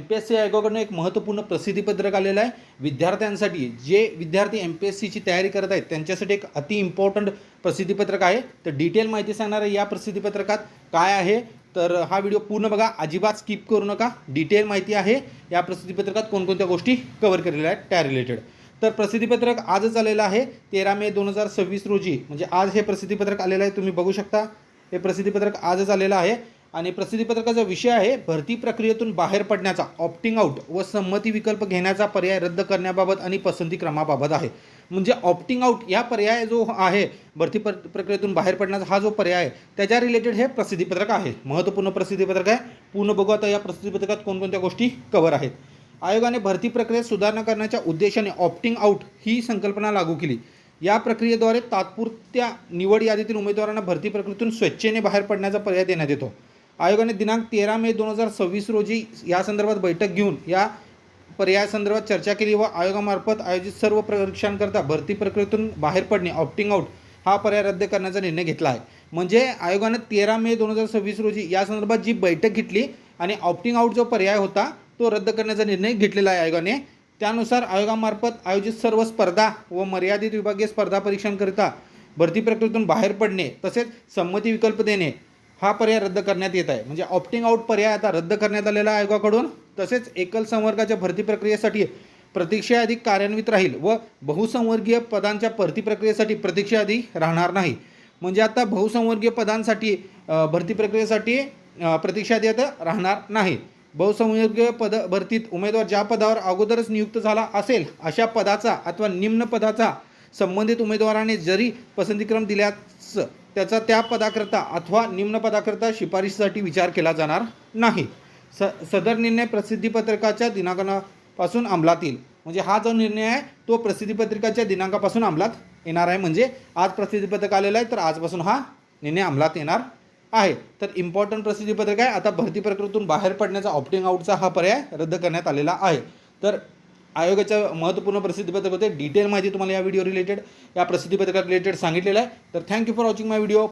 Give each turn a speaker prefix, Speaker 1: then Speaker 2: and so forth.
Speaker 1: MPSC आयोगाकडून एक महत्त्वपूर्ण प्रसिद्धीपत्रक आलेलं आहे विद्यार्थ्यांसाठी. जे विद्यार्थी MPSCची तयारी करत आहेत त्यांच्यासाठी एक अति इम्पॉर्टंट प्रसिद्धीपत्रक आहे. तर डिटेल माहिती सांगणार आहे या प्रसिद्धीपत्रकात काय आहे. तर हा व्हिडिओ पूर्ण बघा, अजिबात स्किप करू नका. डिटेल माहिती आहे या प्रसिद्धीपत्रकात कोणकोणत्या गोष्टी कव्हर केलेल्या आहेत त्या रिलेटेड. तर प्रसिद्धीपत्रक आजच आलेलं आहे 13 मे 2026 रोजी, म्हणजे आज हे प्रसिद्धीपत्रक आलेलं आहे. तुम्ही बघू शकता हे प्रसिद्धीपत्रक आजच आलेलं आहे. आणि प्रसिद्धीपत्रकाचा विषय आहे भरती प्रक्रियेतून बाहेर पडण्याचा, ऑप्टिंग आउट व संमती विकल्प घेण्याचा पर्याय रद्द करण्याबाबत आणि पसंती क्रमाबाबत आहे. म्हणजे ऑप्टिंग आउट या पर्याय जो आहे भरती प्रक्रियेतून बाहेर पडण्याचा हा जो पर्याय आहे त्याच्या रिलेटेड हे प्रसिद्धीपत्रक आहे. महत्त्वपूर्ण प्रसिद्धीपत्रक आहे. पूर्ण बघू आता या प्रसिद्धीपत्रकात कोणकोणत्या गोष्टी कव्हर आहेत. आयोगाने भरती प्रक्रियेत सुधारणा करण्याच्या उद्देशाने ऑप्टिंग आउट ही संकल्पना लागू केली. या प्रक्रियेद्वारे तात्पुरत्या निवड यादीतील उमेदवारांना भरती प्रक्रियेतून स्वेच्छेने बाहेर पडण्याचा पर्याय देण्यात येतो. आयोगाने दिनांक 13 मे 2026 रोजी या संदर्भात बैठक घेऊन या पर्यायासंदर्भात चर्चा केली व आयोगामार्फत आयोजित सर्व परीक्षांकरता भरती प्रक्रियेतून बाहेर पडणे, ऑप्टिंग आउट हा पर्याय रद्द करण्याचा निर्णय घेतला आहे. म्हणजे आयोगाने 13 मे 2026 रोजी या संदर्भात जी बैठक घेतली आणि ऑप्टिंग आउट जो पर्याय होता तो रद्द करण्याचा निर्णय घेतलेला आहे आयोगाने. त्यानुसार आयोगामार्फत आयोजित सर्व स्पर्धा व मर्यादित विभागीय स्पर्धा परीक्षांकरिता भरती प्रक्रियेतून बाहेर पडणे तसेच संमती विकल्प देणे हा पर्याय रद्द करण्यात येत आहे. म्हणजे ऑप्टिंग आउट पर्याय आता रद्द करण्यात आलेला आहे आयोगाकडून. तसेच एकल संवर्गाच्या भरती प्रक्रियेसाठी प्रतीक्षा यादी कार्यान्वित राहील व बहुसंवर्गीय पदांच्या भरती प्रक्रियेसाठी प्रतीक्षा यादी राहणार नाही. म्हणजे आता बहुसंवर्गीय पदांसाठी भरती प्रक्रियेसाठी प्रतीक्षा यादी आता राहणार नाही. बहुसंवर्गीय पद भरतीत उमेदवार ज्या पदावर अगोदरच नियुक्त झाला असेल अशा पदाचा अथवा निम्न पदाचा संबंधित उमेदवाराने जरी पसंतीक्रम दिल्यास त्याचा त्या पदाकरता अथवा निम्न पदाकरता शिफारशीसाठी विचार केला जाणार नाही. सदर निर्णय प्रसिद्धीपत्रकाच्या दिनांकापासून अंमलात येईल. म्हणजे हा जो निर्णय आहे तो प्रसिद्धीपत्रकाच्या दिनांकापासून अंमलात येणार आहे. म्हणजे आज प्रसिद्धीपत्रक आलेलं आहे तर आजपासून हा निर्णय अंमलात येणार आहे. तर इम्पॉर्टंट प्रसिद्धीपत्रक आहे. आता भरती प्रक्रियेतून बाहेर पडण्याचा, ऑप्टिंग आउटचा हा पर्याय रद्द करण्यात आलेला आहे. तर आयोगाच्या महत्त्वपूर्ण प्रसिद्धीपत्रक होते. डिटेल माहिती तुम्हाला या व्हिडिओ रिलेटेड, या प्रसिद्धीपत्रकात रिलेटेड सांगितलेलं आहे. तर thank you for watching my video.